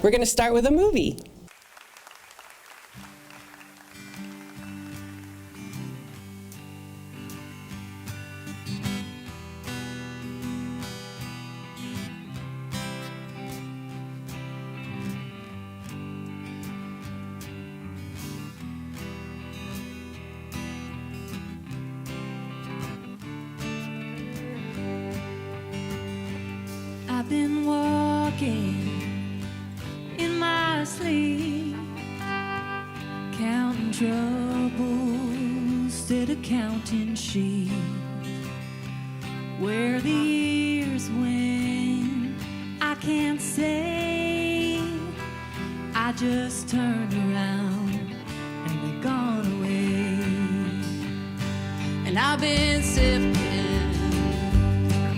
We're going to start with a movie. I've been walking in my sleep, counting troubles instead of counting sheep. Where the years went, I can't say. I just turned around and they're gone away. And I've been sifting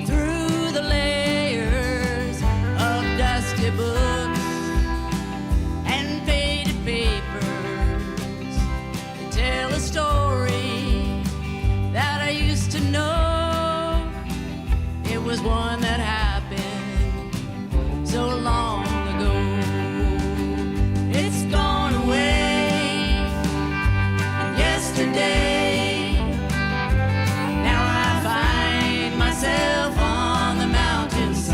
through the layers of dusty books and faded papers that tell a story that I used to know. It was one that happened so long ago. It's gone away, and yesterday, now I find myself on the mountainside,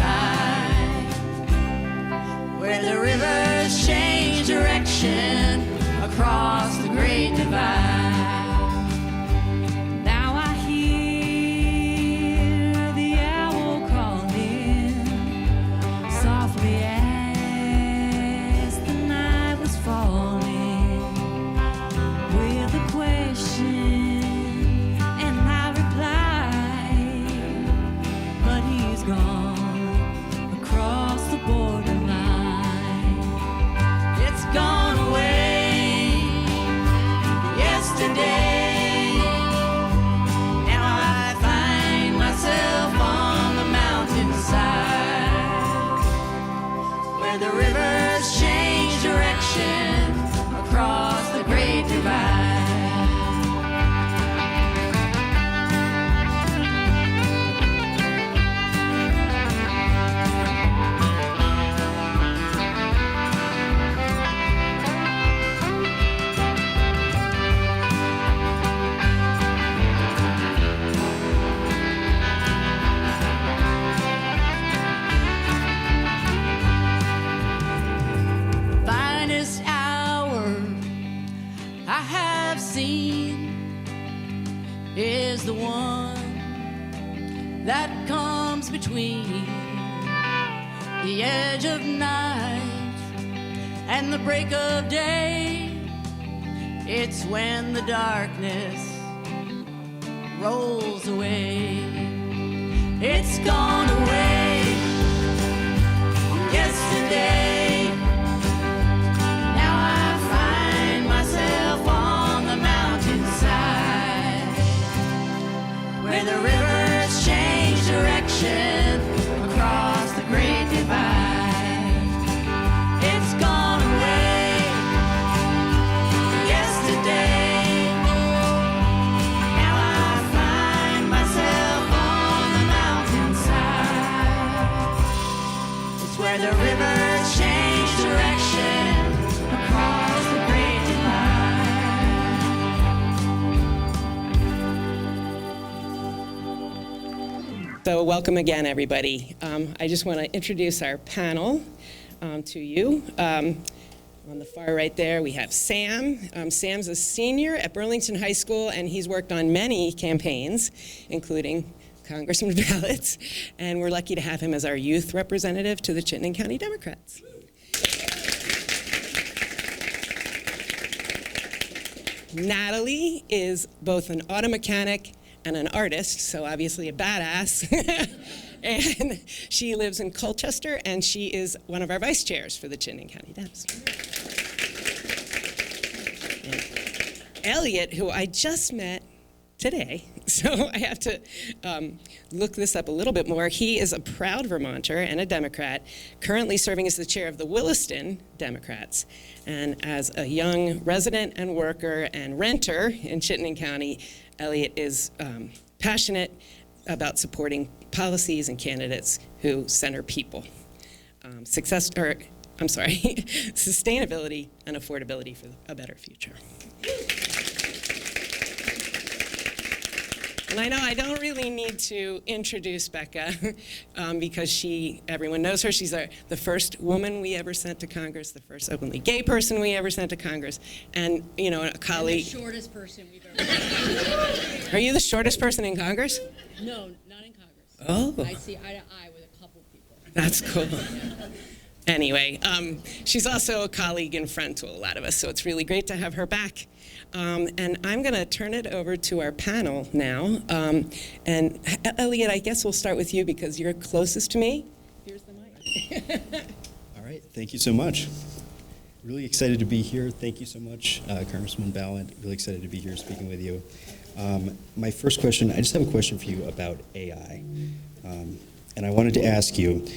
where the rivers change direction across the great divide. Now I hear the owl calling softly as the night was falling, with a question, and I replied, but he's gone across the borderline. It's gone away yesterday. Now I find myself on the mountainside, where the rivers change direction across the great divide. Finest hour I have seen is the one that comes between the edge of night and the break of day. It's when the darkness rolls away. It's gone away yesterday. Now I find myself on the mountainside, where the rivers change direction across the great divide. It's gone away yesterday. Now I find myself on the mountainside. It's where the rivers change direction across the great divide. So welcome again, everybody. I just want to introduce our panel to you. On the far right there, we have Sam. Sam's a senior at Burlington High School, and he's worked on many campaigns, including Congressman ballots, and we're lucky to have him as our youth representative to the Chittenden County Democrats. Natalie is both an auto mechanic and an artist, so obviously a badass. And she lives in Colchester, and she is one of our vice chairs for the Chittenden County Dems. And Elliot, who I just met today, so I have to look this up a little bit more. He is a proud Vermonter and a Democrat, currently serving as the chair of the Williston Democrats. And as a young resident and worker and renter in Chittenden County, Elliot is passionate about supporting policies and candidates who center people. Sustainability and affordability for a better future. And I know I don't really need to introduce Becca because everyone knows her. She's the first woman we ever sent to Congress, the first openly gay person we ever sent to Congress, and a colleague. And the shortest person we've ever sent. Are you the shortest person in Congress? No, not in Congress. Oh. I see eye to eye with a couple people. That's cool. Anyway, she's also a colleague and friend to a lot of us, so it's really great to have her back. And I'm going to turn it over to our panel now. And Elliot, I guess we'll start with you because you're closest to me. Here's the mic. All right, thank you so much. Really excited to be here. Thank you so much, Congresswoman Balint. Really excited to be here speaking with you. My first question, I just have a question for you about AI. And I wanted to ask you,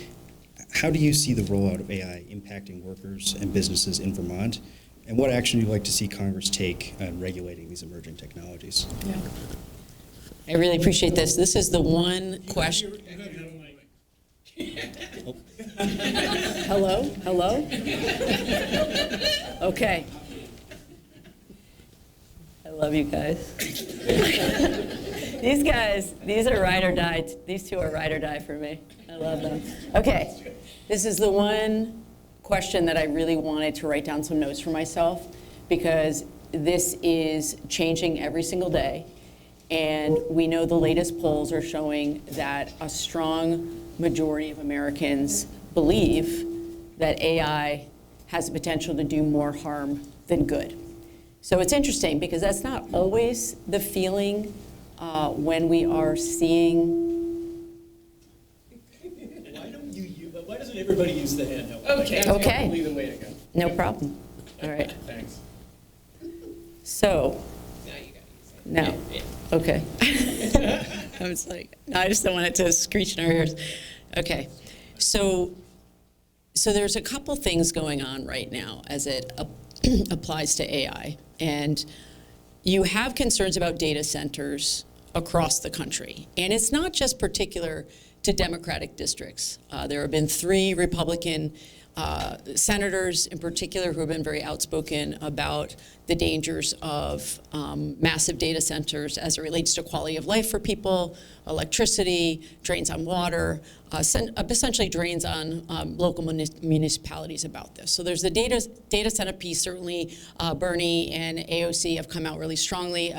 how do you see the rollout of AI impacting workers and businesses in Vermont? And what action would you like to see Congress take on regulating these emerging technologies? Yeah. I really appreciate this. This is the one question. Hello? Hello? Okay. I love you guys. These are ride or die. These two are ride or die for me. I love them. Okay. This is the one question that I really wanted to write down some notes for myself because this is changing every single day. And we know the latest polls are showing that a strong majority of Americans believe that AI has the potential to do more harm than good. So it's interesting because that's not always the feeling when we are seeing. Why doesn't everybody use the handheld? Okay. That's probably the way to go. No problem. All right. Thanks. So. Now you got to use it. No. Yeah. Okay. I was like, no, I just don't want it to screech in our ears. Okay. So there's a couple things going on right now as it applies to AI. And you have concerns about data centers across the country. And it's not just particular to Democratic districts. There have been 3 Republican senators in particular who have been very outspoken about the dangers of massive data centers as it relates to quality of life for people, electricity, drains on water, essentially drains on local municipalities about this. So there's the data center piece. Certainly Bernie and AOC have come out really strongly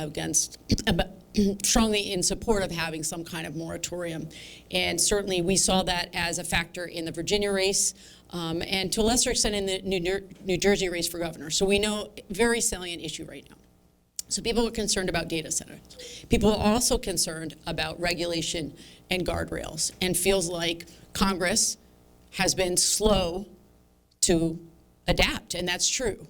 strongly in support of having some kind of moratorium. And certainly we saw that as a factor in the Virginia race, and to a lesser extent in the New Jersey race for governor. So we know very salient issue right now. So people are concerned about data centers. People are also concerned about regulation and guardrails and feels like Congress has been slow to adapt, and that's true.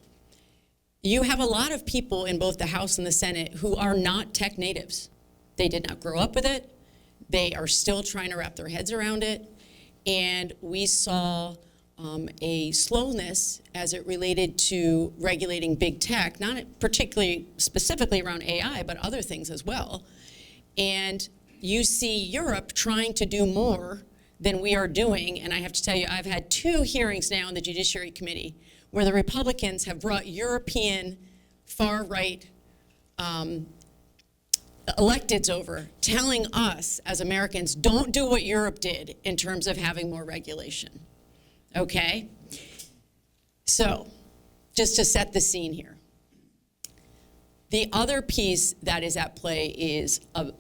You have a lot of people in both the House and the Senate who are not tech natives. They did not grow up with it. They are still trying to wrap their heads around it. And we saw a slowness as it related to regulating big tech, not particularly specifically around AI, but other things as well. And you see Europe trying to do more than we are doing. And I have to tell you, I've had 2 hearings now in the Judiciary Committee where the Republicans have brought European far-right electeds over, telling us as Americans, don't do what Europe did in terms of having more regulation, okay? So, just to set the scene here. The other piece that is at play is a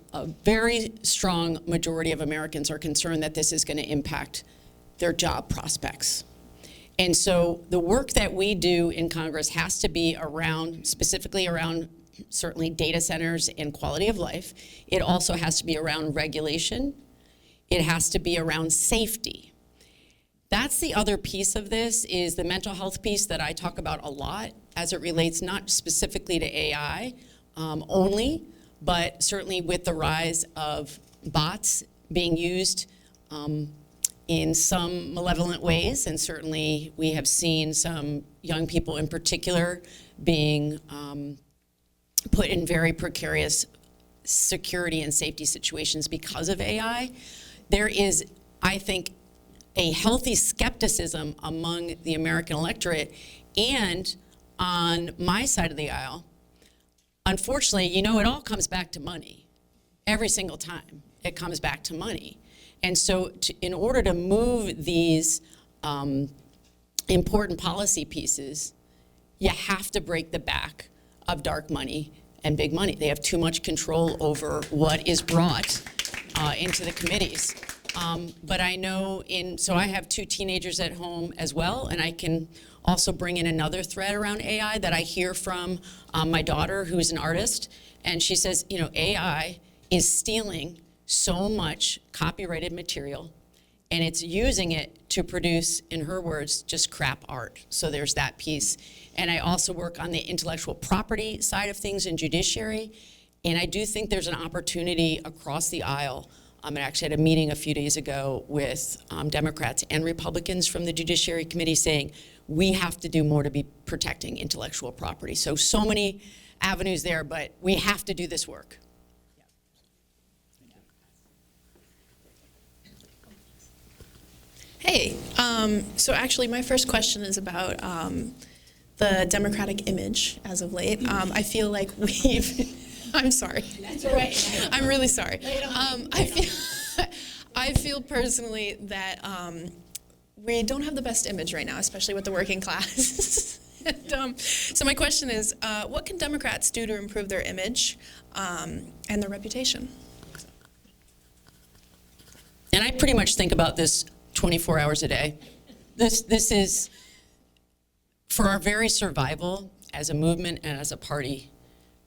very strong majority of Americans are concerned that this is going to impact their job prospects. And so the work that we do in Congress has to be around, specifically around certainly data centers and quality of life. It also has to be around regulation. It has to be around safety. That's the other piece of this, is the mental health piece that I talk about a lot as it relates not specifically to AI only, But certainly with the rise of bots being used in some malevolent ways, and certainly we have seen some young people in particular being put in very precarious security and safety situations because of AI, there is, I think, a healthy skepticism among the American electorate. And on my side of the aisle, unfortunately, you know, it all comes back to money. Every single time it comes back to money. And so in order to move these important policy pieces, you have to break the back of dark money and big money. They have too much control over what is brought into the committees. But I know so I have 2 teenagers at home as well, and I can also bring in another thread around AI that I hear from my daughter, who's an artist, and she says, you know, AI is stealing so much copyrighted material, and it's using it to produce, in her words, just crap art. So there's that piece. And I also work on the intellectual property side of things in judiciary, and I do think there's an opportunity across the aisle. I actually had a meeting a few days ago with Democrats and Republicans from the Judiciary Committee saying, we have to do more to be protecting intellectual property. So many avenues there, but we have to do this work. Hey, so actually my first question is about the Democratic image as of late. I feel like I'm sorry. That's all right. I'm really sorry. I feel personally that we don't have the best image right now, especially with the working class. And, so my question is, what can Democrats do to improve their image and their reputation? And I pretty much think about this 24 hours a day. This is, for our very survival as a movement and as a party,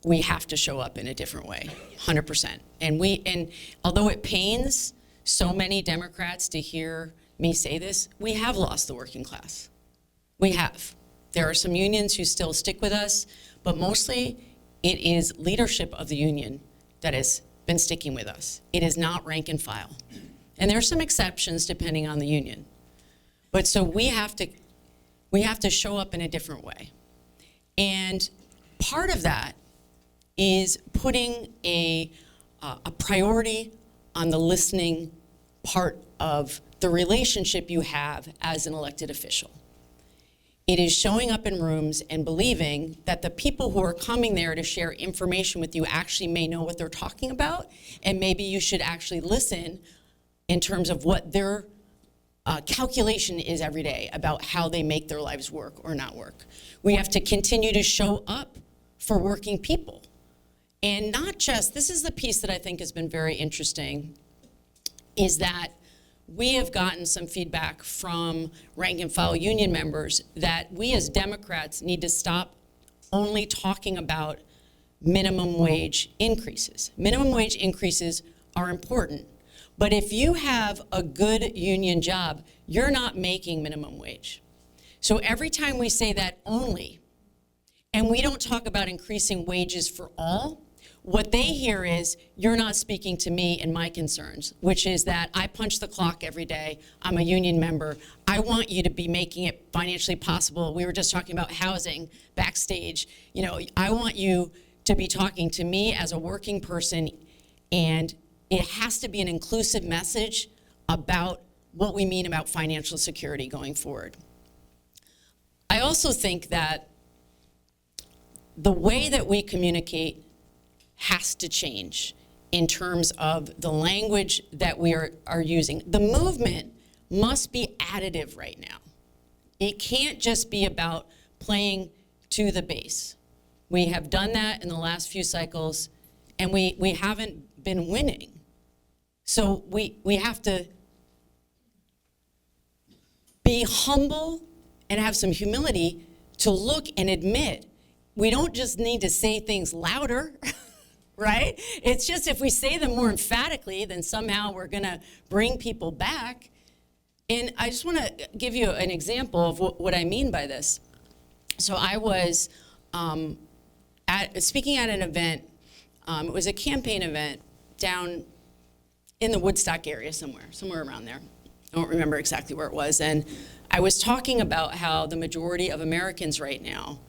we have to show up in a different way, 100%. And although it pains so many Democrats to hear me say this, we have lost the working class. We have. There are some unions who still stick with us, but mostly it is leadership of the union that has been sticking with us. It is not rank and file. And there are some exceptions depending on the union. But so we have to show up in a different way. And part of that is putting a priority on the listening part of the relationship you have as an elected official. It is showing up in rooms and believing that the people who are coming there to share information with you actually may know what they're talking about, and maybe you should actually listen in terms of what their calculation is every day about how they make their lives work or not work. We have to continue to show up for working people. And not just, this is the piece that I think has been very interesting, is that we have gotten some feedback from rank and file union members that we as Democrats need to stop only talking about minimum wage increases. Minimum wage increases are important. But if you have a good union job, you're not making minimum wage. So every time we say that only, and we don't talk about increasing wages for all, what they hear is, you're not speaking to me and my concerns, which is that I punch the clock every day, I'm a union member, I want you to be making it financially possible. We were just talking about housing backstage. You know, I want you to be talking to me as a working person, and it has to be an inclusive message about what we mean about financial security going forward. I also think that the way that we communicate has to change in terms of the language that we are using. The movement must be additive right now. It can't just be about playing to the base. We have done that in the last few cycles, and we haven't been winning. So we have to be humble and have some humility to look and admit we don't just need to say things louder, right? It's just if we say them more emphatically, then somehow we're gonna bring people back. And I just wanna give you an example of what I mean by this. So I was speaking at an event It was a campaign event down in the Woodstock area somewhere around there. I don't remember exactly where it was. And I was talking about how the majority of Americans right now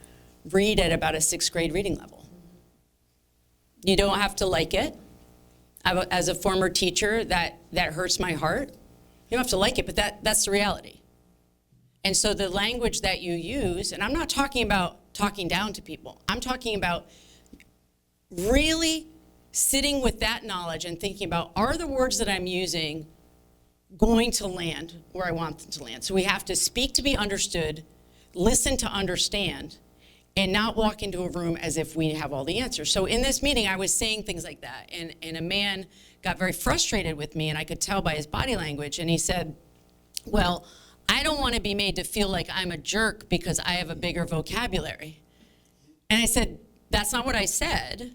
read at about a 6th grade reading level. You don't have to like it. As a former teacher, that hurts my heart. You don't have to like it, but that's the reality. And so the language that you use, and I'm not talking about talking down to people. I'm talking about really sitting with that knowledge and thinking about, are the words that I'm using going to land where I want them to land? So we have to speak to be understood, listen to understand, and not walk into a room as if we have all the answers. So in this meeting, I was saying things like that, and a man got very frustrated with me, and I could tell by his body language, and he said, well, I don't want to be made to feel like I'm a jerk because I have a bigger vocabulary. And I said, that's not what I said,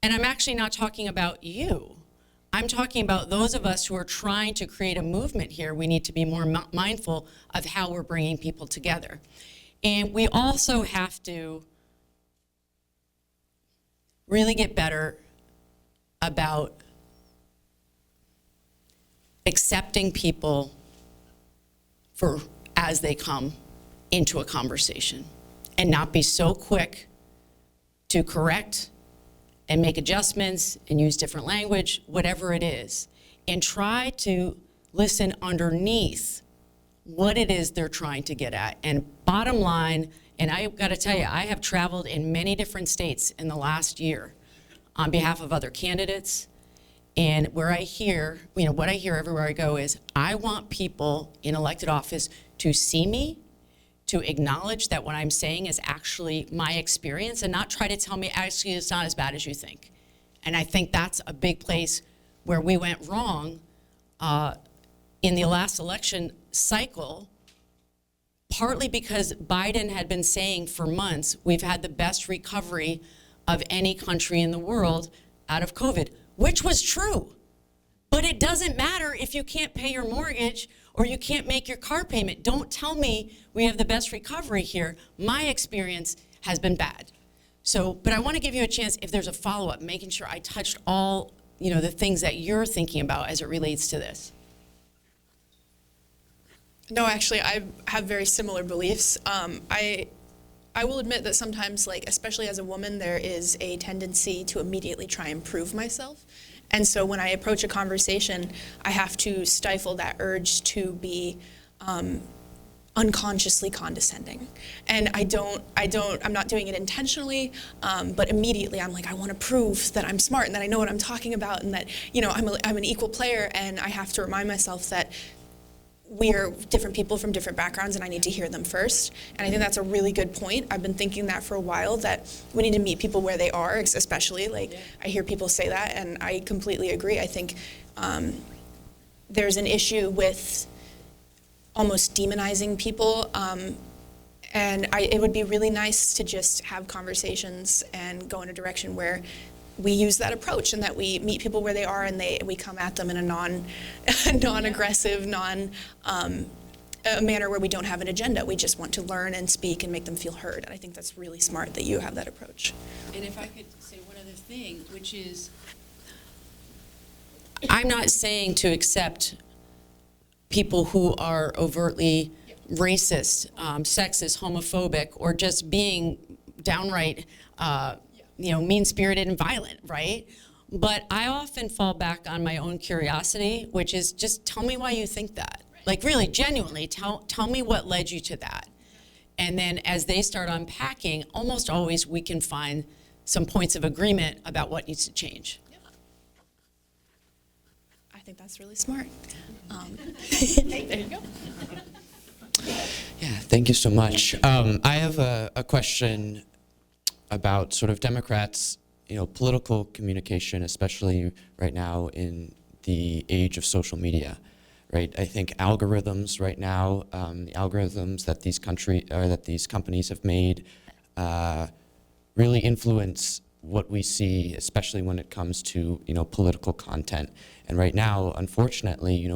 and I'm actually not talking about you. I'm talking about those of us who are trying to create a movement here. We need to be more mindful of how we're bringing people together. And we also have to really get better about accepting people as they come into a conversation and not be so quick to correct and make adjustments and use different language, whatever it is, and try to listen underneath what it is they're trying to get at. And bottom line, and I gotta tell you, I have traveled in many different states in the last year on behalf of other candidates, and where I hear, what I hear everywhere I go is, I want people in elected office to see me, to acknowledge that what I'm saying is actually my experience, and not try to tell me, actually, it's not as bad as you think. And I think that's a big place where we went wrong in the last election cycle, partly because Biden had been saying for months, we've had the best recovery of any country in the world out of COVID, which was true. But it doesn't matter if you can't pay your mortgage or you can't make your car payment. Don't tell me we have the best recovery here. My experience has been bad. So, but I want to give you a chance, if there's a follow-up, making sure I touched all, the things that you're thinking about as it relates to this. No, actually, I have very similar beliefs. I will admit that sometimes, especially as a woman, there is a tendency to immediately try and prove myself. And so when I approach a conversation, I have to stifle that urge to be unconsciously condescending. And I'm not doing it intentionally, but immediately I'm like, I want to prove that I'm smart and that I know what I'm talking about and that, I'm an equal player, and I have to remind myself that we're different people from different backgrounds, and I need to hear them first. And I think that's a really good point. I've been thinking that for a while, that we need to meet people where they are, especially. I hear people say that, and I completely agree. I think there's an issue with almost demonizing people, and it would be really nice to just have conversations and go in a direction where we use that approach, and that we meet people where they are, and we come at them in a non-aggressive, a manner where we don't have an agenda. We just want to learn and speak and make them feel heard. And I think that's really smart that you have that approach. And if I could say one other thing, which is, I'm not saying to accept people who are overtly racist, sexist, homophobic, or just being downright mean-spirited and violent, right? But I often fall back on my own curiosity, which is just tell me why you think that. Really, genuinely, tell me what led you to that. And then as they start unpacking, almost always we can find some points of agreement about what needs to change. Yeah. I think that's really smart. There you go. Yeah, thank you so much. I have a question about sort of Democrats, political communication, especially right now in the age of social media, right? I think algorithms right now, the algorithms that these companies have made, really influence what we see, especially when it comes to political content. And right now, unfortunately,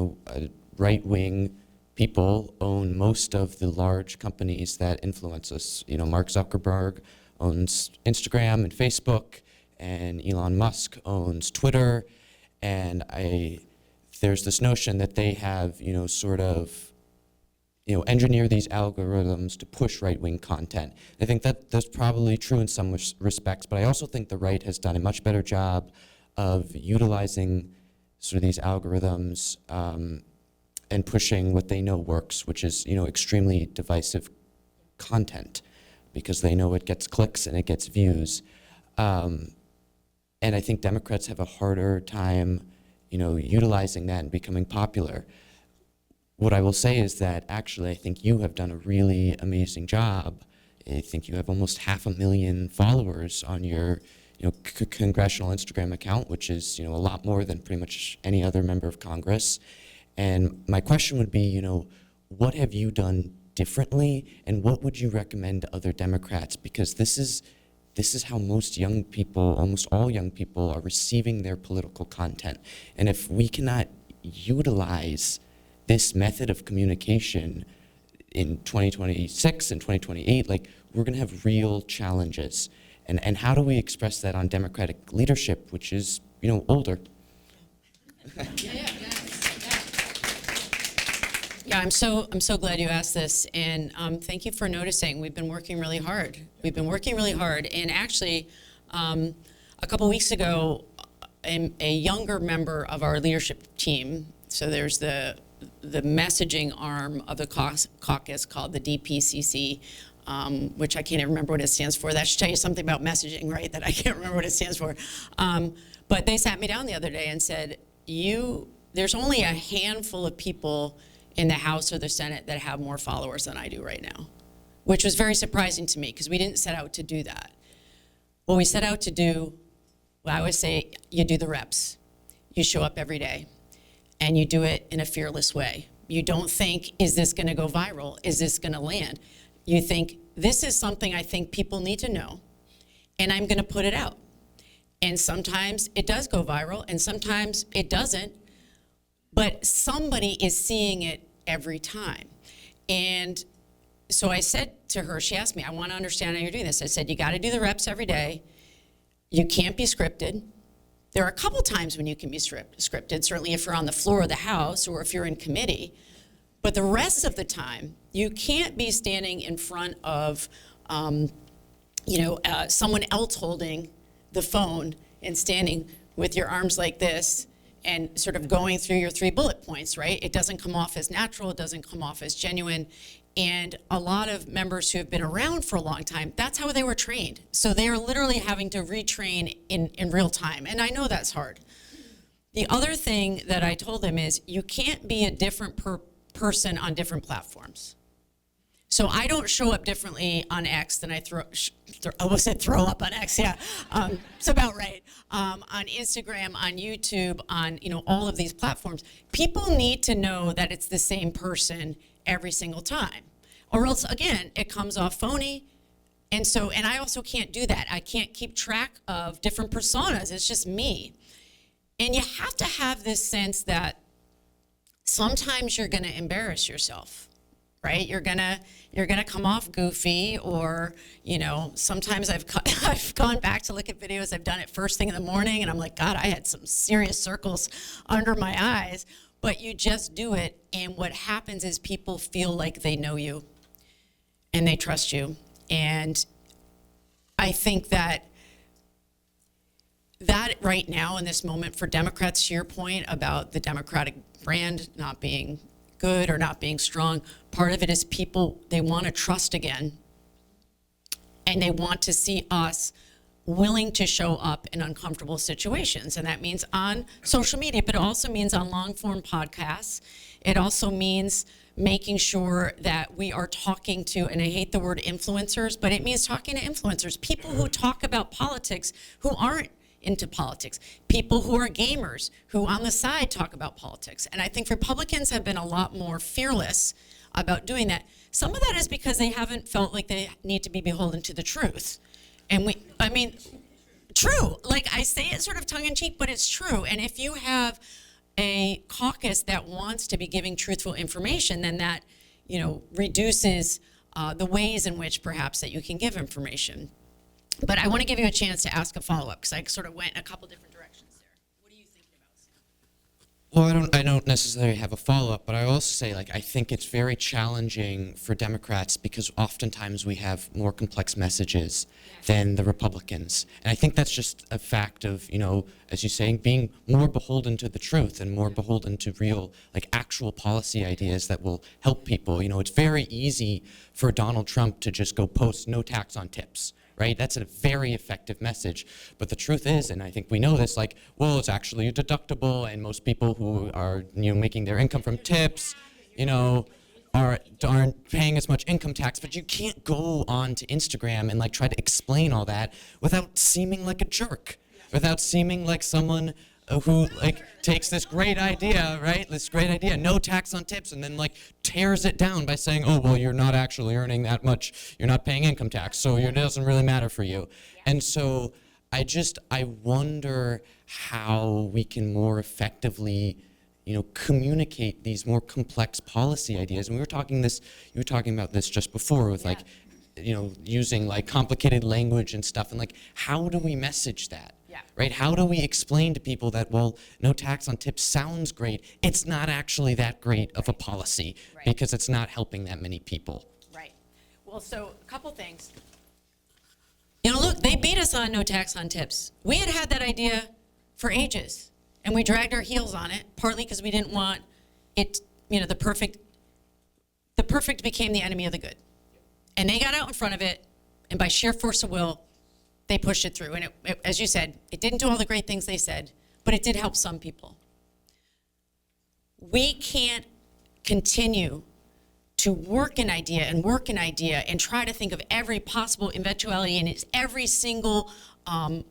right-wing people own most of the large companies that influence us. Mark Zuckerberg owns Instagram and Facebook, and Elon Musk owns Twitter, and there's this notion that they have, sort of, engineer these algorithms to push right-wing content. I think that's probably true in some respects, but I also think the right has done a much better job of utilizing sort of these algorithms and pushing what they know works, which is, extremely divisive content, because they know it gets clicks and it gets views. And I think Democrats have a harder time, utilizing that and becoming popular. What I will say is that actually I think you have done a really amazing job. I think you have almost 500,000 followers on your congressional Instagram account, which is a lot more than pretty much any other member of Congress. And my question would be, what have you done differently, and what would you recommend to other Democrats? Because this is how most young people, almost all young people, are receiving their political content. And if we cannot utilize this method of communication in 2026 and 2028, we're going to have real challenges. And how do we express that on Democratic leadership, which is, older? Yeah, I'm so glad you asked this, and thank you for noticing. We've been working really hard. And actually, a couple weeks ago, a younger member of our leadership team, so there's the messaging arm of the caucus called the DPCC, which I can't even remember what it stands for. That should tell you something about messaging, right? That I can't remember what it stands for. But they sat me down the other day and said, there's only a handful of people in the House or the Senate that have more followers than I do right now, which was very surprising to me because we didn't set out to do that. What we set out to do, I always say, you do the reps. You show up every day, and you do it in a fearless way. You don't think, is this gonna go viral? Is this gonna land? You think, this is something I think people need to know, and I'm gonna put it out. And sometimes it does go viral, and sometimes it doesn't, but somebody is seeing it every time. And so I said to her, she asked me, I want to understand how you're doing this. I said, you got to do the reps every day. You can't be scripted. There are a couple times when you can be scripted, certainly if you're on the floor of the House or if you're in committee. But the rest of the time, you can't be standing in front of someone else holding the phone and standing with your arms like this and sort of going through your 3 bullet points, right? It doesn't come off as natural, it doesn't come off as genuine. And a lot of members who have been around for a long time, that's how they were trained. So they are literally having to retrain in real time. And I know that's hard. The other thing that I told them is you can't be a different person on different platforms. So I don't show up differently on X than I throw up on X, yeah. It's about right. On Instagram, on YouTube, on all of these platforms. People need to know that it's the same person every single time. Or else, again, it comes off phony. And I also can't do that. I can't keep track of different personas. It's just me. And you have to have this sense that sometimes you're gonna embarrass yourself. Right, you're gonna come off goofy, or sometimes I've gone back to look at videos. I've done it first thing in the morning, and I'm like, God, I had some serious circles under my eyes. But you just do it, and what happens is people feel like they know you, and they trust you. And I think that right now in this moment for Democrats, to your point about the Democratic brand not being good or not being strong, part of it is people, they want to trust again, and they want to see us willing to show up in uncomfortable situations. And that means on social media, but it also means on long form podcasts. It also means making sure that we are talking to, and I hate the word influencers, but it means talking to influencers, people who talk about politics who aren't into politics, people who are gamers who on the side talk about politics. And I think Republicans have been a lot more fearless about doing that. Some of that is because they haven't felt like they need to be beholden to the truth. And true, like I say it sort of tongue in cheek, but it's true. And if you have a caucus that wants to be giving truthful information, then that, reduces the ways in which perhaps that you can give information. But I want to give you a chance to ask a follow-up, because I sort of went in a couple different directions there. What are you thinking about, Sam? Well, I don't necessarily have a follow-up, but I also say, like, I think it's very challenging for Democrats because oftentimes we have more complex messages than the Republicans. And I think that's just a fact of, you know, as you're saying, being more beholden to the truth and more beholden to real, like, actual policy ideas that will help people. You know, it's very easy for Donald Trump to just go post no tax on tips. Right? That's a very effective message. But the truth is, and I think we know this, like, well, it's actually deductible, and most people who are, you know, making their income from tips, you know, aren't paying as much income tax. But you can't go on to Instagram and, like, try to explain all that without seeming like a jerk, without seeming like someone who, like, takes this great idea, right? This great idea, no tax on tips, and then, like, tears it down by saying, oh, well, you're not actually earning that much. You're not paying income tax, so it doesn't really matter for you. And so I wonder how we can more effectively, you know, communicate these more complex policy ideas. And you were talking about this just before with, like, you know, using, like, complicated language and stuff, and, like, how do we message that? Right? How do we explain to people that, well, no tax on tips sounds great. It's not actually that great of a policy because it's not helping that many people. Right. Well, so a couple things. You know, look, they beat us on no tax on tips. We had that idea for ages, and we dragged our heels on it, partly because we didn't want it, you know, the perfect became the enemy of the good. And they got out in front of it, and by sheer force of will, they pushed it through. And it, as you said, it didn't do all the great things they said, but it did help some people. We can't continue to work an idea and try to think of every possible eventuality, and it's every single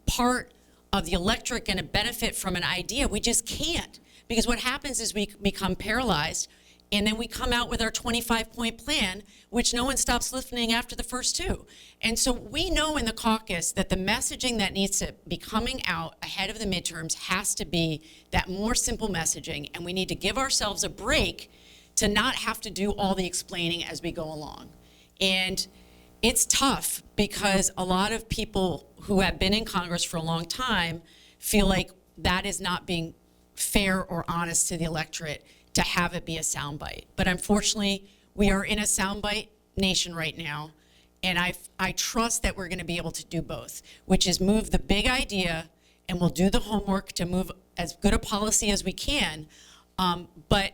part of the electorate going to benefit from an idea. We just can't, because what happens is we become paralyzed, and then we come out with our 25-point plan, which no one stops listening after the first two. And so we know in the caucus that the messaging that needs to be coming out ahead of the midterms has to be that more simple messaging, and we need to give ourselves a break to not have to do all the explaining as we go along. And it's tough because a lot of people who have been in Congress for a long time feel like that is not being fair or honest to the electorate to have it be a soundbite. But unfortunately, we are in a soundbite nation right now, and I trust that we're going to be able to do both, which is move the big idea, and we'll do the homework to move as good a policy as we can. But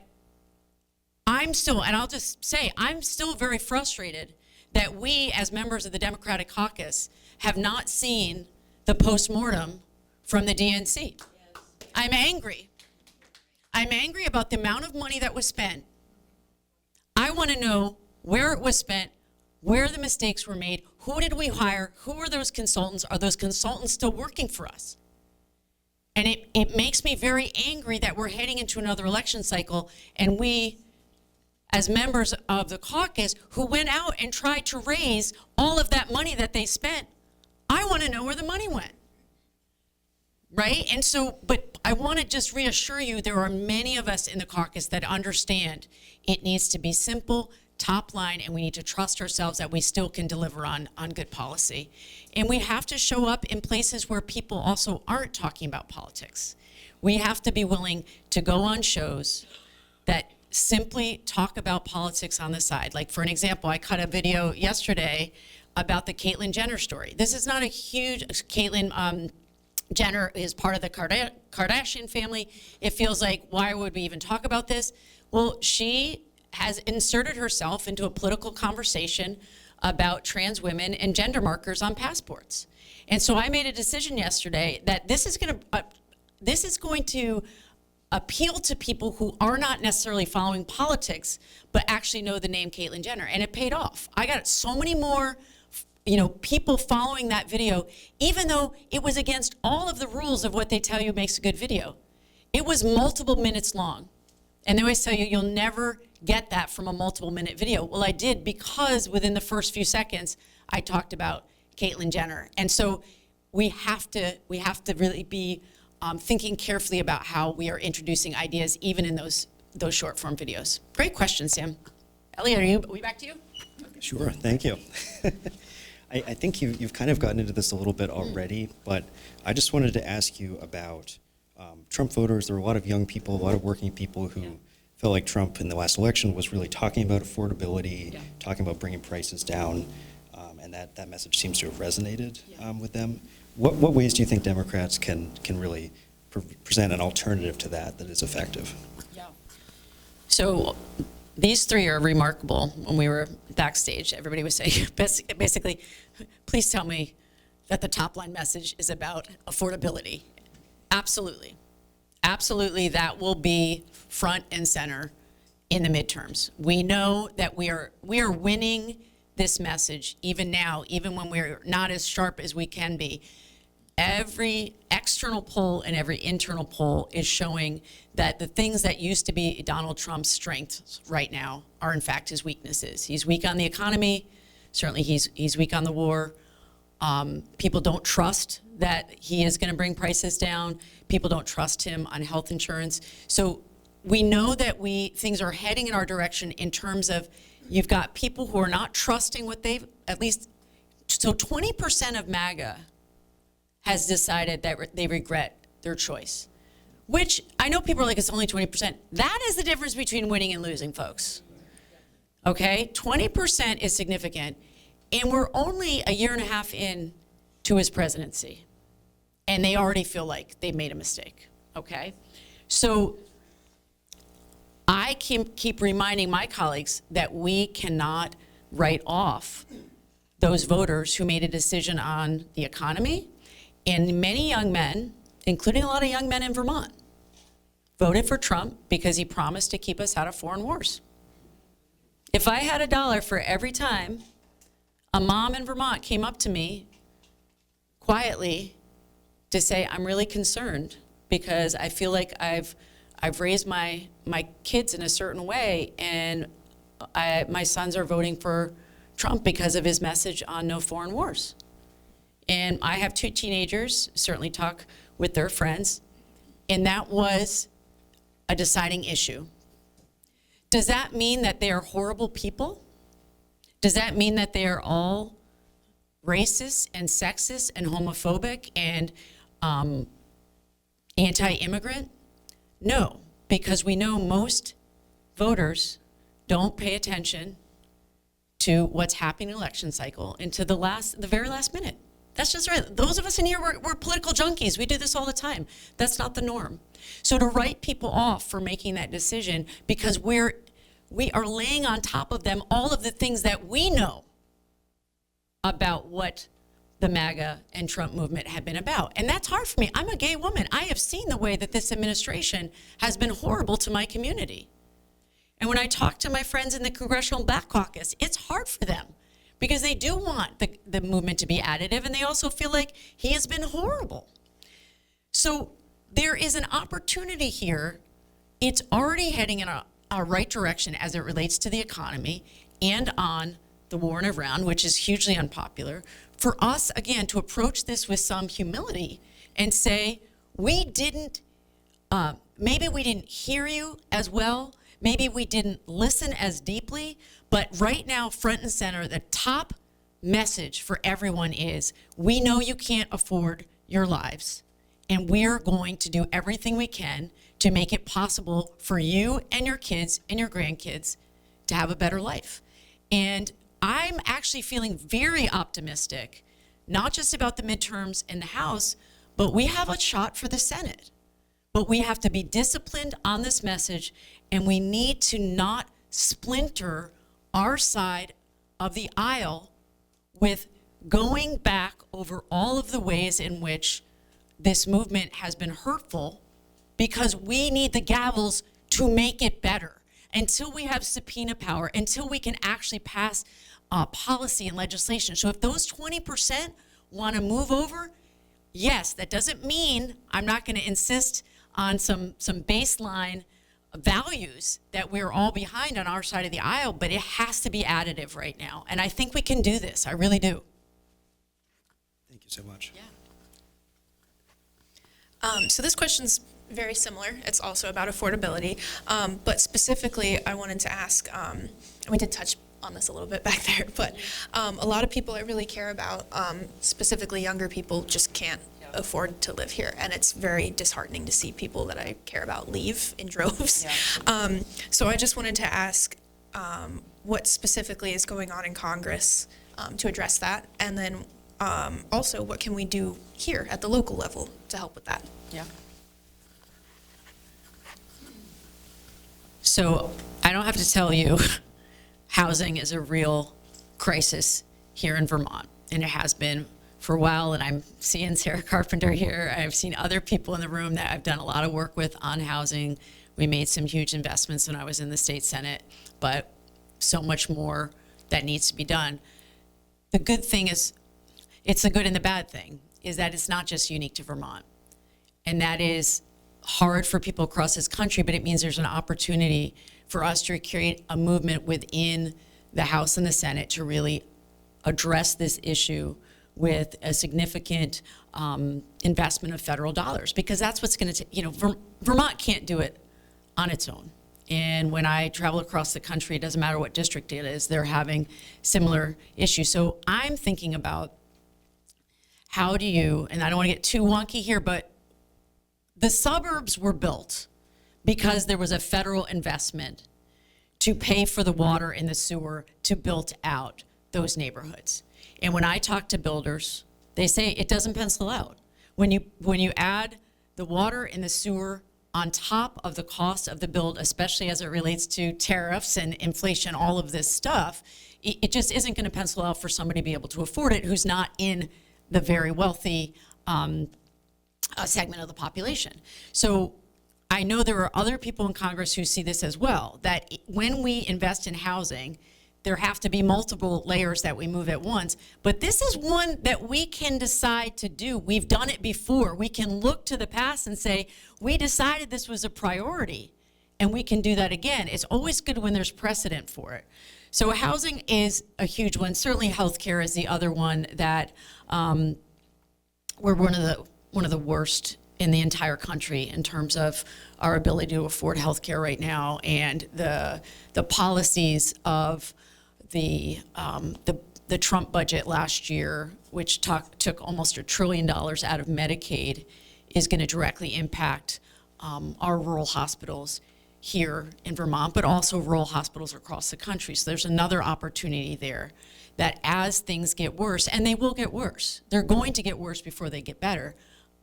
I'm still, and I'll just say, I'm still very frustrated that we, as members of the Democratic caucus, have not seen the postmortem from the DNC. I'm angry. I'm angry about the amount of money that was spent. I want to know where it was spent, where the mistakes were made, who did we hire, who are those consultants, are those consultants still working for us? And it makes me very angry that we're heading into another election cycle, and we, as members of the caucus who went out and tried to raise all of that money that they spent, I want to know where the money went. Right? And so, but I want to just reassure you, there are many of us in the caucus that understand it needs to be simple, top line, and we need to trust ourselves that we still can deliver on good policy. And we have to show up in places where people also aren't talking about politics. We have to be willing to go on shows that simply talk about politics on the side. Like, for an example, I cut a video yesterday about the Caitlyn Jenner story. This is not a huge, Caitlyn Jenner is part of the Kardashian family. It feels like, why would we even talk about this? Well, she has inserted herself into a political conversation about trans women and gender markers on passports. And so I made a decision yesterday that this is going to appeal to people who are not necessarily following politics, but actually know the name Caitlyn Jenner. And it paid off. I got so many more people following that video, even though it was against all of the rules of what they tell you makes a good video. It was multiple minutes long. And they always tell you, you'll never get that from a multiple minute video. Well, I did, because within the first few seconds, I talked about Caitlyn Jenner. And so we have to really be thinking carefully about how we are introducing ideas, even in those short form videos. Great question, Sam. Elliot, are we back to you? Sure, thank you. I think you've kind of gotten into this a little bit already, but I just wanted to ask you about Trump voters. There were a lot of young people, a lot of working people who felt like Trump in the last election was really talking about affordability, talking about bringing prices down, and that message seems to have resonated with them. What ways do you think Democrats can really present an alternative to that is effective? Yeah. So these three are remarkable. When we were backstage, everybody was saying, basically, please tell me that the top line message is about affordability. Absolutely. Absolutely, that will be front and center in the midterms. We know that we are winning this message even now, even when we're not as sharp as we can be. Every external poll and every internal poll is showing that the things that used to be Donald Trump's strengths right now are in fact his weaknesses. He's weak on the economy. Certainly he's weak on the war. People don't trust that he is going to bring prices down. People don't trust him on health insurance. So we know that things are heading in our direction in terms of you've got people who are not trusting what they've, at least, so 20% of MAGA has decided that they regret their choice, which I know people are like, it's only 20%. That is the difference between winning and losing, folks. Okay, 20% is significant, and we're only a year and a half in to his presidency, and they already feel like they made a mistake, okay? So I keep reminding my colleagues that we cannot write off those voters who made a decision on the economy, and many young men, including a lot of young men in Vermont, voted for Trump because he promised to keep us out of foreign wars. If I had $1 for every time a mom in Vermont came up to me quietly to say, I'm really concerned because I feel like I've raised my kids in a certain way, and my sons are voting for Trump because of his message on no foreign wars. And I have 2 teenagers, certainly talk with their friends, and that was a deciding issue. Does that mean that they are horrible people? Does that mean that they are all racist and sexist and homophobic and anti-immigrant? No, because we know most voters don't pay attention to what's happening in the election cycle and to the very last minute. That's just right. Those of us in here, we're political junkies. We do this all the time. That's not the norm. So to write people off for making that decision because we are laying on top of them all of the things that we know about what the MAGA and Trump movement have been about. And that's hard for me. I'm a gay woman. I have seen the way that this administration has been horrible to my community. And when I talk to my friends in the Congressional Black Caucus, it's hard for them because they do want the movement to be additive, and they also feel like he has been horrible. So there is an opportunity here. It's already heading in a right direction as it relates to the economy and on the war in Iran, which is hugely unpopular, for us, again, to approach this with some humility and say, maybe we didn't hear you as well, maybe we didn't listen as deeply, but right now, front and center, the top message for everyone is, we know you can't afford your lives, and we're going to do everything we can to make it possible for you and your kids and your grandkids to have a better life. And I'm actually feeling very optimistic, not just about the midterms in the House, but we have a shot for the Senate. But we have to be disciplined on this message, and we need to not splinter our side of the aisle with going back over all of the ways in which this movement has been hurtful, because we need the gavels to make it better. Until we have subpoena power, until we can actually pass policy and legislation. So if those 20% want to move over, yes, that doesn't mean I'm not going to insist on some baseline values that we're all behind on our side of the aisle, but it has to be additive right now. And I think we can do this. I really do. Thank you so much. Yeah. So this question's very similar. It's also about affordability. But specifically, I wanted to ask, and we did touch on this a little bit back there, but a lot of people I really care about, specifically younger people, just can't afford to live here, and it's very disheartening to see people that I care about leave in droves. So I just wanted to ask what specifically is going on in Congress to address that, and then also what can we do here at the local level to help with that? Yeah. So I don't have to tell you, housing is a real crisis here in Vermont, and it has been for a while. And I'm seeing Sarah Carpenter here. I've seen other people in the room that I've done a lot of work with on housing. We made some huge investments when I was in the state Senate, but so much more that needs to be done. The good thing is, it's the good and the bad thing, is that it's not just unique to Vermont. And that is hard for people across this country, but it means there's an opportunity for us to create a movement within the House and the Senate to really address this issue with a significant investment of federal dollars, because that's what's going to, Vermont can't do it on its own. And when I travel across the country, it doesn't matter what district it is, they're having similar issues. So I'm thinking about how do you, and I don't want to get too wonky here, but the suburbs were built because there was a federal investment to pay for the water and the sewer to build out those neighborhoods. And when I talk to builders, they say it doesn't pencil out. When you add the water and the sewer on top of the cost of the build, especially as it relates to tariffs and inflation, all of this stuff, it just isn't going to pencil out for somebody to be able to afford it who's not in the very wealthy segment of the population. So I know there are other people in Congress who see this as well, that when we invest in housing, there have to be multiple layers that we move at once. But this is one that we can decide to do. We've done it before. We can look to the past and say, we decided this was a priority, and we can do that again. It's always good when there's precedent for it. So housing is a huge one. Certainly healthcare is the other one that we're one of the worst in the entire country in terms of our ability to afford healthcare right now, and the policies of the Trump budget last year, which took almost $1 trillion out of Medicaid, is going to directly impact our rural hospitals here in Vermont, but also rural hospitals across the country. So there's another opportunity there that as things get worse, and they will get worse, they're going to get worse before they get better,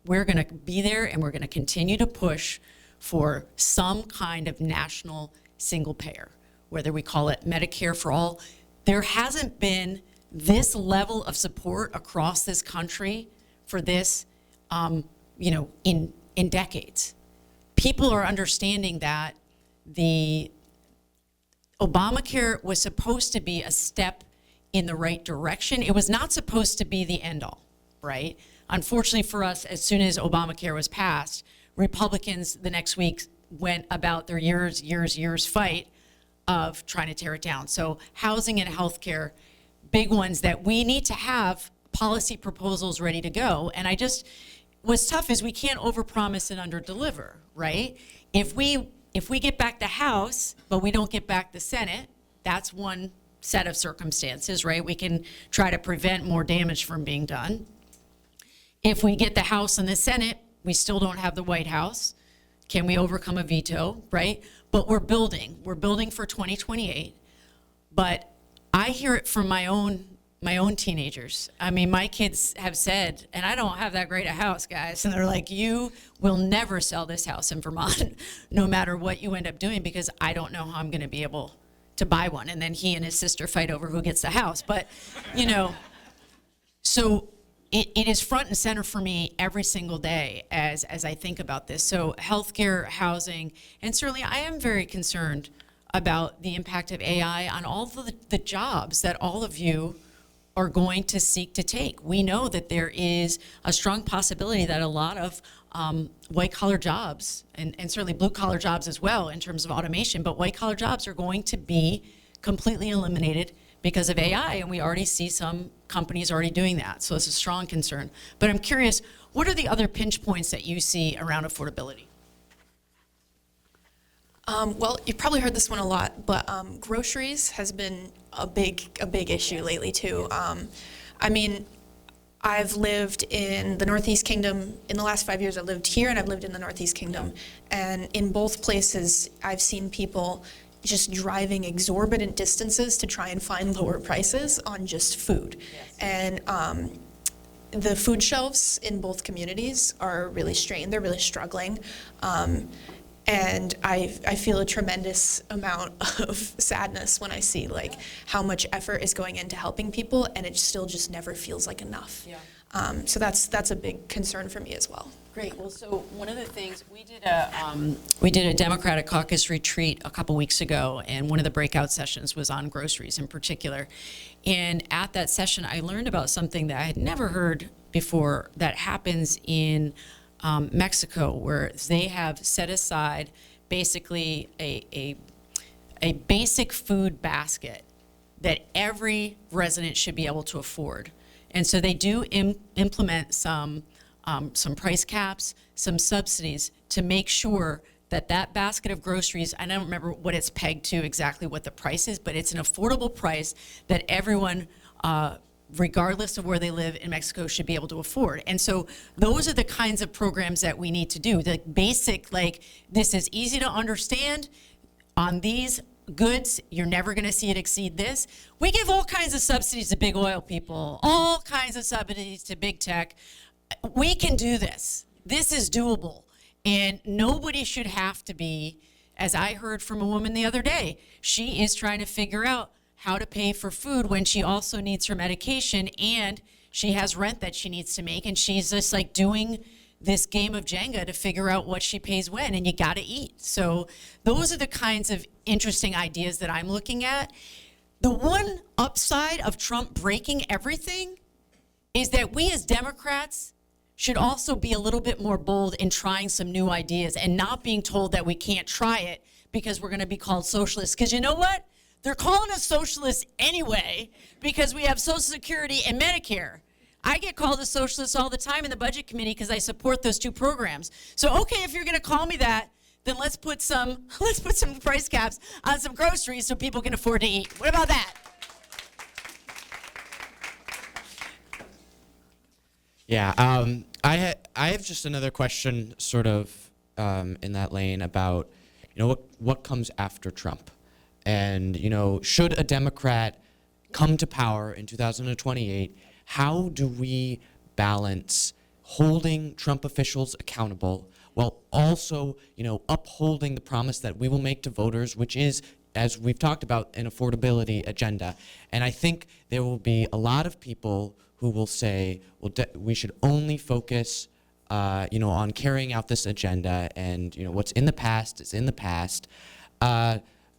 we're going to be there and we're going to continue to push for some kind of national single payer, whether we call it Medicare for all. There hasn't been this level of support across this country for this, in decades. People are understanding that the Obamacare was supposed to be a step in the right direction. It was not supposed to be the end all, right? Unfortunately for us, as soon as Obamacare was passed, Republicans the next week went about their years fight of trying to tear it down. So housing and healthcare, big ones that we need to have policy proposals ready to go. And what's tough is we can't overpromise and underdeliver, right? If we get back the House, but we don't get back the Senate, that's one set of circumstances, right? We can try to prevent more damage from being done. If we get the House and the Senate, we still don't have the White House. Can we overcome a veto, right? But we're building for 2028. But I hear it from my own teenagers. I mean, my kids have said, and I don't have that great a house, guys, and they're like, you will never sell this house in Vermont, no matter what you end up doing, because I don't know how I'm gonna be able to buy one. And then he and his sister fight over who gets the house. But, so it is front and center for me every single day as I think about this. So healthcare, housing, and certainly I am very concerned about the impact of AI on all the jobs that all of you are going to seek to take. We know that there is a strong possibility that a lot of white-collar jobs, and certainly blue-collar jobs as well in terms of automation, but white-collar jobs are going to be completely eliminated because of AI, and we already see some companies already doing that. So it's a strong concern. But I'm curious, what are the other pinch points that you see around affordability? Well, you've probably heard this one a lot, but groceries has been a big issue lately too. I mean, I've lived in the Northeast Kingdom. In the last 5 years, I've lived here and I've lived in the Northeast Kingdom. And in both places, I've seen people just driving exorbitant distances to try and find lower prices on just food. And the food shelves in both communities are really strained. They're really struggling. And I feel a tremendous amount of sadness when I see like how much effort is going into helping people, and it still just never feels like enough. So that's a big concern for me as well. Great. Well, so one of the things we did a Democratic caucus retreat a couple weeks ago, and one of the breakout sessions was on groceries in particular. And at that session, I learned about something that I had never heard before that happens in Mexico, where they have set aside basically a basic food basket that every resident should be able to afford. And so they do implement some price caps, some subsidies to make sure that that basket of groceries, I don't remember what it's pegged to exactly what the price is, but it's an affordable price that everyone, regardless of where they live in Mexico, should be able to afford. And so those are the kinds of programs that we need to do. The basic, like, this is easy to understand. On these goods, you're never gonna see it exceed this. We give all kinds of subsidies to big oil people, all kinds of subsidies to big tech. We can do this. This is doable. And nobody should have to be, as I heard from a woman the other day, she is trying to figure out how to pay for food when she also needs her medication and she has rent that she needs to make, and she's just like doing this game of Jenga to figure out what she pays when, and you gotta eat. So those are the kinds of interesting ideas that I'm looking at. The one upside of Trump breaking everything is that we as Democrats should also be a little bit more bold in trying some new ideas and not being told that we can't try it because we're gonna be called socialists. Because you know what? They're calling us socialists anyway because we have Social Security and Medicare. I get called a socialist all the time in the budget committee because I support those two programs. So okay, if you're gonna call me that, then let's put some price caps on some groceries so people can afford to eat. What about that? Yeah, I have just another question sort of in that lane about, what comes after Trump? And, should a Democrat come to power in 2028, how do we balance holding Trump officials accountable while also, upholding the promise that we will make to voters, which is, as we've talked about, an affordability agenda? And I think there will be a lot of people who will say, well, we should only focus, on carrying out this agenda, and, what's in the past is in the past.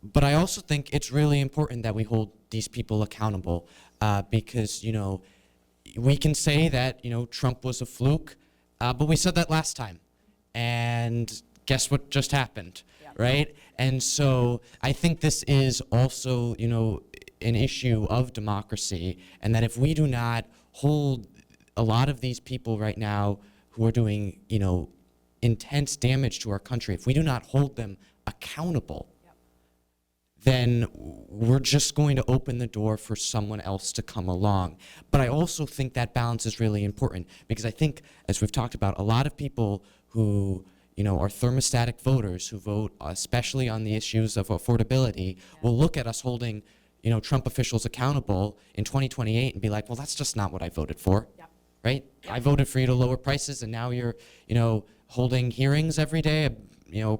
But I also think it's really important that we hold these people accountable because, we can say that, Trump was a fluke, but we said that last time. And guess what just happened, right? And so I think this is also, an issue of democracy, and that if we do not hold a lot of these people right now who are doing, intense damage to our country, if we do not hold them accountable, then we're just going to open the door for someone else to come along. But I also think that balance is really important because I think, as we've talked about, a lot of people who, are thermostatic voters who vote especially on the issues of affordability will look at us holding, Trump officials accountable in 2028 and be like, well, that's just not what I voted for, right? I voted for you to lower prices, and now you're, holding hearings every day,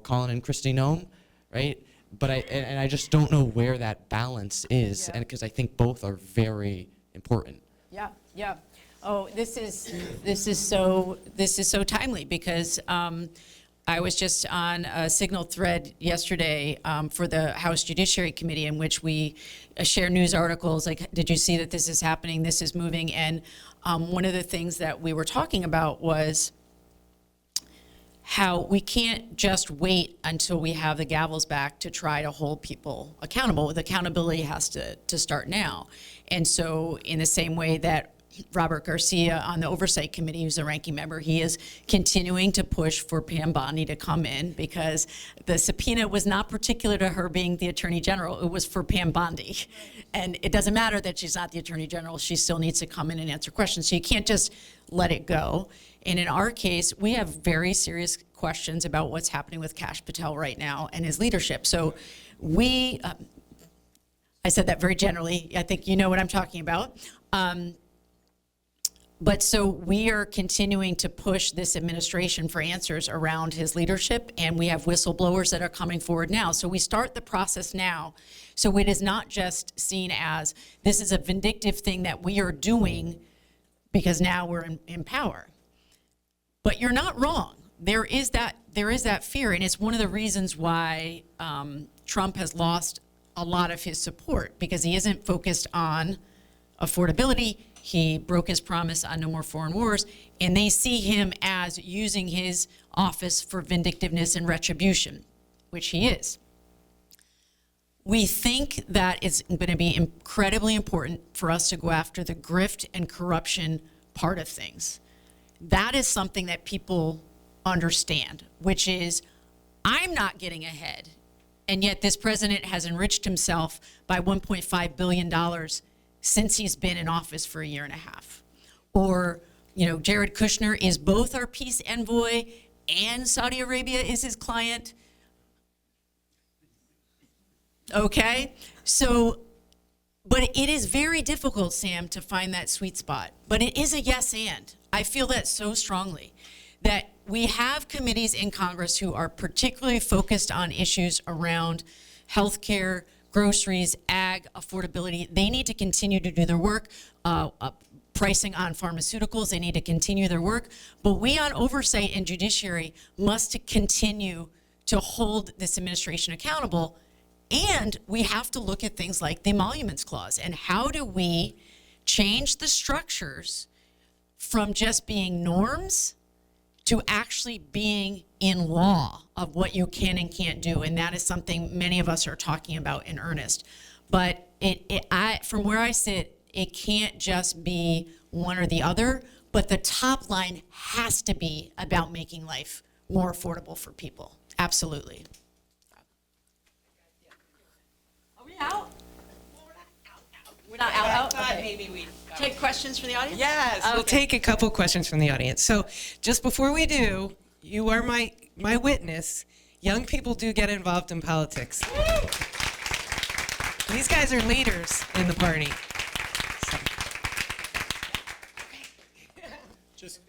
calling in Kristi Noem, right? But I just don't know where that balance is, and because I think both are very important. Yeah. Oh, this is so timely because I was just on a Signal thread yesterday for the House Judiciary Committee, in which we share news articles like, did you see that this is happening, this is moving? And one of the things that we were talking about was how we can't just wait until we have the gavels back to try to hold people accountable. The accountability has to start now. And so in the same way that Robert Garcia on the Oversight Committee, who's the ranking member, he is continuing to push for Pam Bondi to come in because the subpoena was not particular to her being the Attorney General. It was for Pam Bondi. And it doesn't matter that she's not the Attorney General. She still needs to come in and answer questions. So you can't just let it go. And in our case, we have very serious questions about what's happening with Kash Patel right now and his leadership. So we, I said that very generally. I think you know what I'm talking about. But so we are continuing to push this administration for answers around his leadership, and we have whistleblowers that are coming forward now. So we start the process now. So it is not just seen as this is a vindictive thing that we are doing because now we're in power. But you're not wrong. There is that fear, and it's one of the reasons why Trump has lost a lot of his support, because he isn't focused on affordability. He broke his promise on no more foreign wars, and they see him as using his office for vindictiveness and retribution, which he is. We think that it's going to be incredibly important for us to go after the grift and corruption part of things. That is something that people understand, which is, I'm not getting ahead, and yet this president has enriched himself by $1.5 billion since he's been in office for a year and a half. Or, Jared Kushner is both our peace envoy and Saudi Arabia is his client. Okay? So, but it is very difficult, Sam, to find that sweet spot. But it is a yes and. I feel that so strongly, that we have committees in Congress who are particularly focused on issues around healthcare, groceries, ag, affordability. They need to continue to do their work. Pricing on pharmaceuticals, they need to continue their work. But we on oversight and judiciary must continue to hold this administration accountable. And we have to look at things like the emoluments clause and how do we change the structures from just being norms to actually being in law of what you can and can't do. And that is something many of us are talking about in earnest. But from where I sit, it can't just be one or the other, but the top line has to be about making life more affordable for people. Absolutely. Are we out? We're not out? Okay. Maybe we Take questions from the audience? Yes, we'll Okay. take a couple questions from the audience. So just before we do, you are my witness. Young people do get involved in politics. These guys are leaders in the party. Just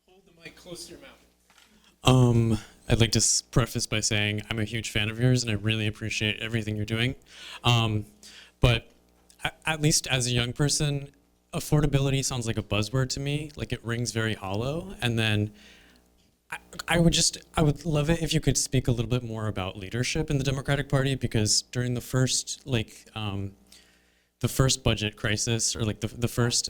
hold the mic close to your mouth. I'd like to preface by saying I'm a huge fan of yours and I really appreciate everything you're doing. But at least as a young person, affordability sounds like a buzzword to me, like it rings very hollow. And then I would love it if you could speak a little bit more about leadership in the Democratic Party, because during the first budget crisis, or the first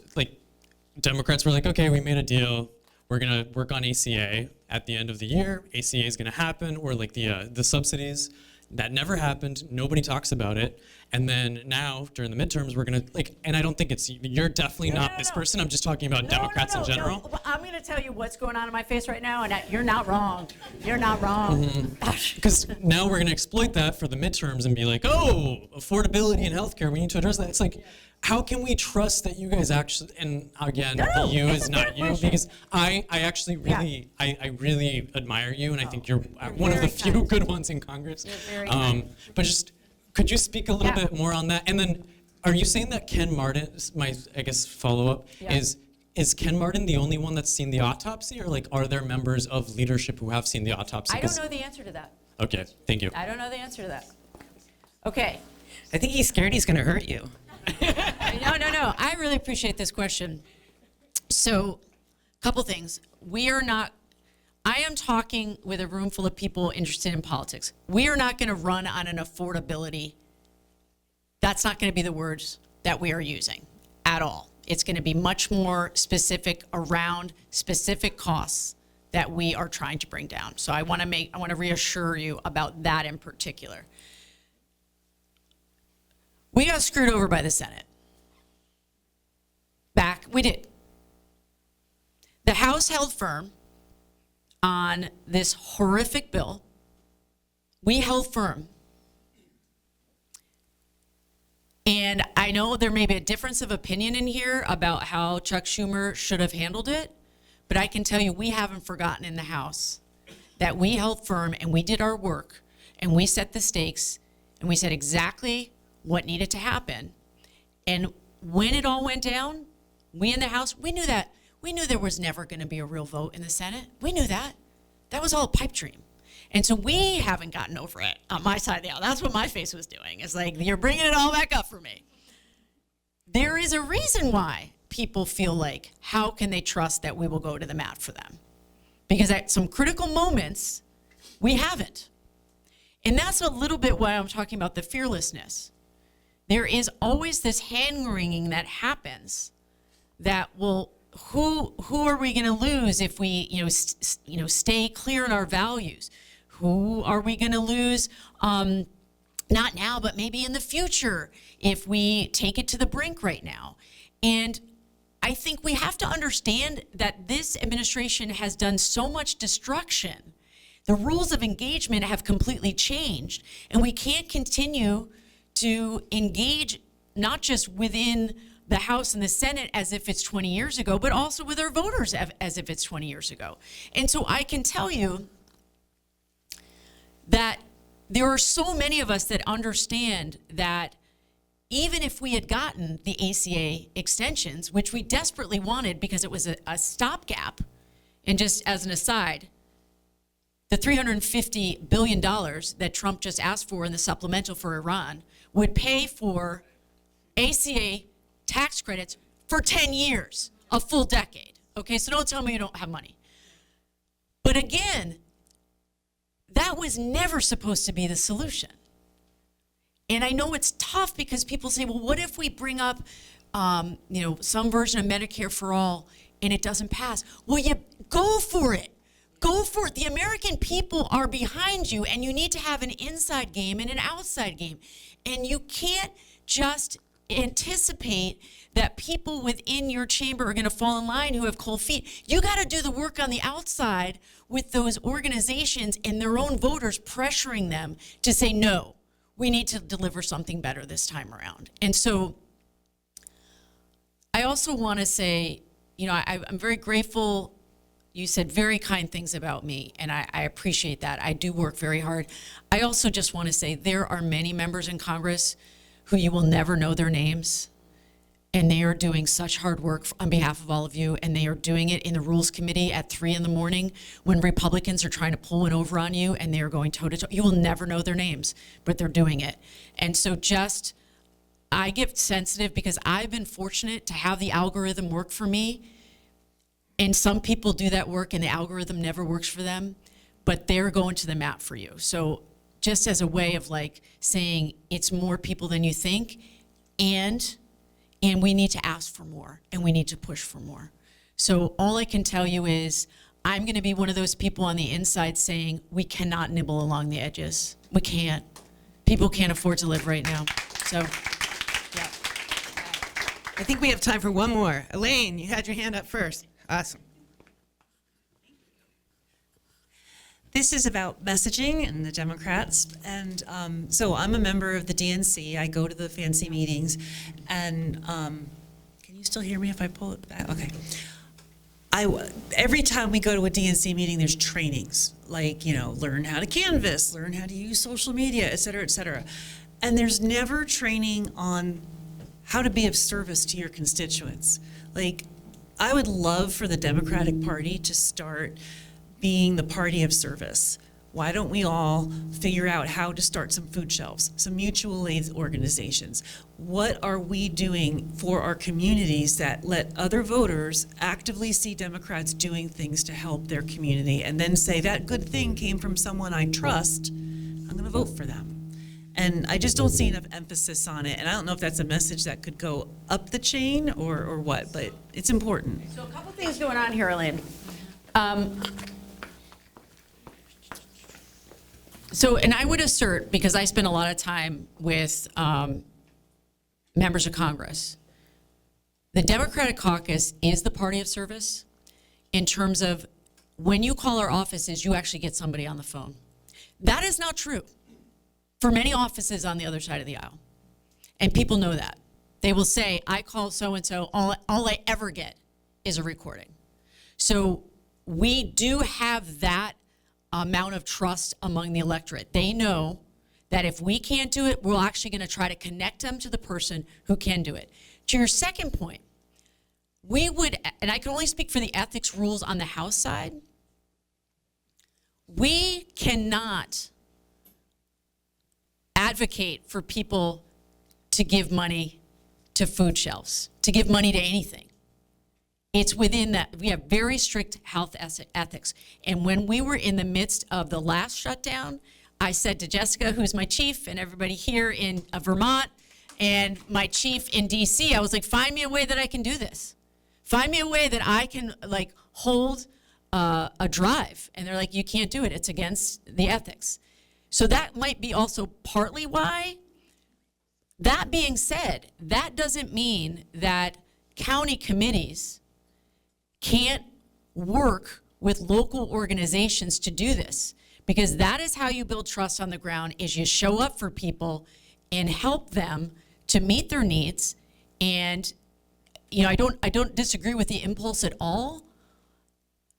Democrats were like, okay, we made a deal. We're gonna work on ACA at the end of the year. ACA is gonna happen, or the subsidies. That never happened. Nobody talks about it. And then now during the midterms, we're gonna and I don't think you're definitely not this person. I'm just talking about Democrats in general. No. I'm going to tell you what's going on in my face right now, and you're not wrong. You're not wrong. Because now we're gonna exploit that for the midterms and be like, oh, affordability and healthcare, we need to address that. It's like, how can we trust that you guys actually, and again, the you is not you, because I actually really, I really admire you, and I think you're one of the few good ones in Congress. You're very kind. But just, could you speak a little bit more on that? And then, are you saying that Ken Martin, my, I guess, follow-up, is Ken Martin the only one that's seen the autopsy, or are there members of leadership who have seen the autopsy? I don't know the answer to that. Okay, thank you. I don't know the answer to that. Okay. I think he's scared he's going to hurt you. No. I really appreciate this question. So, a couple things. I am talking with a room full of people interested in politics. We are not going to run on an affordability. That's not going to be the words that we are using at all. It's going to be much more specific around specific costs that we are trying to bring down. So I want to reassure you about that in particular. We got screwed over by the Senate back We did. The House held firm on this horrific bill. We held firm. And I know there may be a difference of opinion in here about how Chuck Schumer should have handled it, but I can tell you we haven't forgotten in the House that we held firm and we did our work and we set the stakes and we said exactly what needed to happen. And when it all went down, we in the House, we knew that. We knew there was never going to be a real vote in the Senate. We knew that. That was all a pipe dream. And so we haven't gotten over it on my side of the aisle. That's what my face was doing. It's like, you're bringing it all back up for me. There is a reason why people feel like, how can they trust that we will go to the mat for them? Because at some critical moments, we haven't. And that's a little bit why I'm talking about the fearlessness. There is always this hand-wringing that happens that will, who are we going to lose if we, stay clear in our values? Who are we going to lose, not now, but maybe in the future, if we take it to the brink right now? And I think we have to understand that this administration has done so much destruction. The rules of engagement have completely changed, and we can't continue to engage not just within the House and the Senate as if it's 20 years ago, but also with our voters as if it's 20 years ago. And so I can tell you that there are so many of us that understand that even if we had gotten the ACA extensions, which we desperately wanted because it was a stopgap, and just as an aside, the $350 billion that Trump just asked for in the supplemental for Iran would pay for ACA tax credits for 10 years, a full decade. Okay, so don't tell me you don't have money. But again, that was never supposed to be the solution. And I know it's tough because people say, well, what if we bring up, some version of Medicare for all and it doesn't pass? Well, you go for it. Go for it. The American people are behind you, and you need to have an inside game and an outside game. And you can't just anticipate that people within your chamber are going to fall in line who have cold feet. You got to do the work on the outside with those organizations and their own voters pressuring them to say, no, we need to deliver something better this time around. And so I also want to say, I'm very grateful. You said very kind things about me, and I appreciate that. I do work very hard. I also just want to say there are many members in Congress who you will never know their names, and they are doing such hard work on behalf of all of you, and they are doing it in the Rules Committee at 3 in the morning when Republicans are trying to pull one over on you, and they are going toe-to-toe. You will never know their names, but they're doing it. And so I get sensitive because I've been fortunate to have the algorithm work for me. And some people do that work and the algorithm never works for them, but they're going to the mat for you. So just as a way of saying it's more people than you think, and we need to ask for more and we need to push for more. So all I can tell you is I'm going to be one of those people on the inside saying we cannot nibble along the edges. We can't. People can't afford to live right now. So, yeah. I think we have time for one more. Elaine, you had your hand up first. Awesome. This is about messaging and the Democrats. And so I'm a member of the DNC. I go to the fancy meetings. And can you still hear me if I pull it back? Okay. Every time we go to a DNC meeting, there's trainings, learn how to canvass, learn how to use social media, et cetera, et cetera. And there's never training on how to be of service to your constituents. I would love for the Democratic Party to start being the party of service. Why don't we all figure out how to start some food shelves, some mutual aid organizations? What are we doing for our communities that let other voters actively see Democrats doing things to help their community and then say, that good thing came from someone I trust, I'm gonna vote for them. And I just don't see enough emphasis on it. And I don't know if that's a message that could go up the chain or what, but it's important. So a couple things going on here, Elaine. And I would assert, because I spend a lot of time with members of Congress, The Democratic caucus is the party of service in terms of when you call our offices, you actually get somebody on the phone. That is not true for many offices on the other side of the aisle. And people know that. They will say, I call so-and-so, all I ever get is a recording. So we do have that amount of trust among the electorate. They know that if we can't do it, we're actually going to try to connect them to the person who can do it. To your second point, we would, and I can only speak for the ethics rules on the House side, we cannot advocate for people to give money to food shelves, to give money to anything. It's within that. We have very strict health ethics. And when we were in the midst of the last shutdown, I said to Jessica, who's my chief, and everybody here in Vermont, and my chief in DC, I was like, find me a way that I can do this. Find me a way that I can like hold a drive. And they're like, you can't do it. It's against the ethics. So that might be also partly why. That being said, that doesn't mean that county committees can't work with local organizations to do this, because that is how you build trust on the ground, is you show up for people and help them to meet their needs. And you know, I don't disagree with the impulse at all.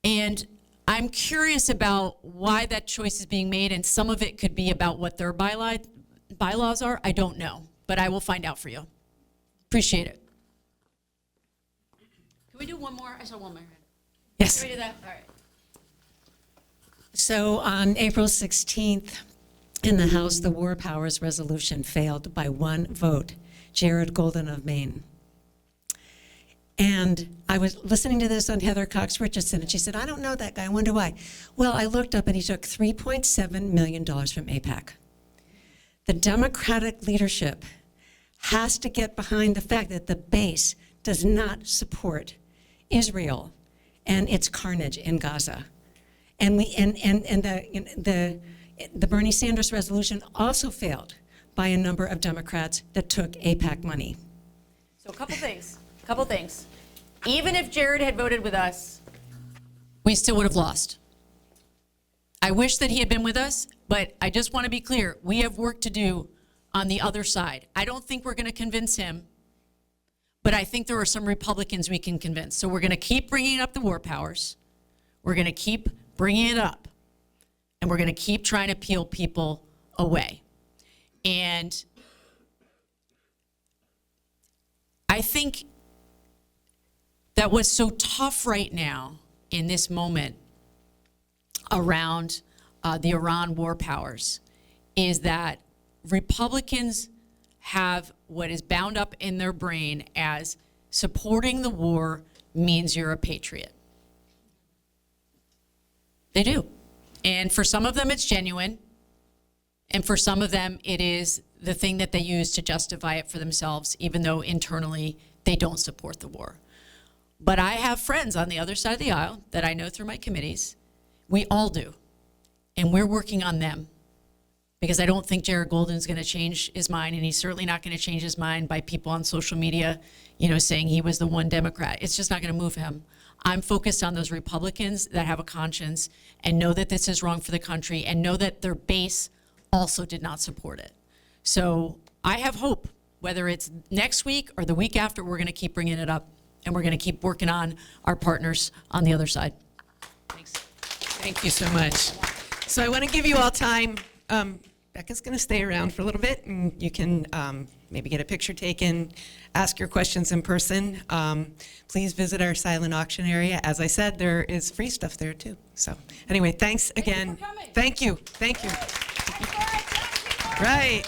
And I'm curious about why that choice is being made, and some of it could be about what their bylaws are. I don't know, but I will find out for you. Appreciate it. Can we do one more? I saw one more. Yes. Can we do that? All right. So on April 16th, in the House, the War Powers resolution failed by one vote, Jared Golden of Maine. And I was listening to this on Heather Cox Richardson, and she said, I don't know that guy, I wonder why. Well, I looked up and he took $3.7 million from AIPAC. The Democratic leadership has to get behind the fact that the base does not support Israel and its carnage in Gaza. And the Bernie Sanders resolution also failed by a number of Democrats that took AIPAC money. So a couple things. Even if Jared had voted with us, we still would have lost. I wish that he had been with us, but I just want to be clear. We have work to do on the other side. I don't think we're going to convince him, but I think there are some Republicans we can convince. So we're going to keep bringing up the war powers. We're going to keep bringing it up, and we're going to keep trying to peel people away. And I think that what's so tough right now in this moment around the Iran war powers is that Republicans have what is bound up in their brain as supporting the war means you're a patriot. They do. And for some of them, it's genuine. And for some of them, it is the thing that they use to justify it for themselves, even though internally they don't support the war. But I have friends on the other side of the aisle that I know through my committees. We all do. And we're working on them, because I don't think Jared Golden's going to change his mind, and he's certainly not going to change his mind by people on social media, you know, saying he was the one Democrat. It's just not going to move him. I'm focused on those Republicans that have a conscience and know that this is wrong for the country and know that their base also did not support it. So I have hope. Whether it's next week or the week after, we're going to keep bringing it up, and we're going to keep working on our partners on the other side. Thanks. Thank you so much. So I want to give you all time. Becca's going to stay around for a little bit, and you can maybe get a picture taken, ask your questions in person. Please visit our silent auction area. As I said, there is free stuff there too. So anyway, thanks again. Thank you for coming. Thank you. Thank you. Right.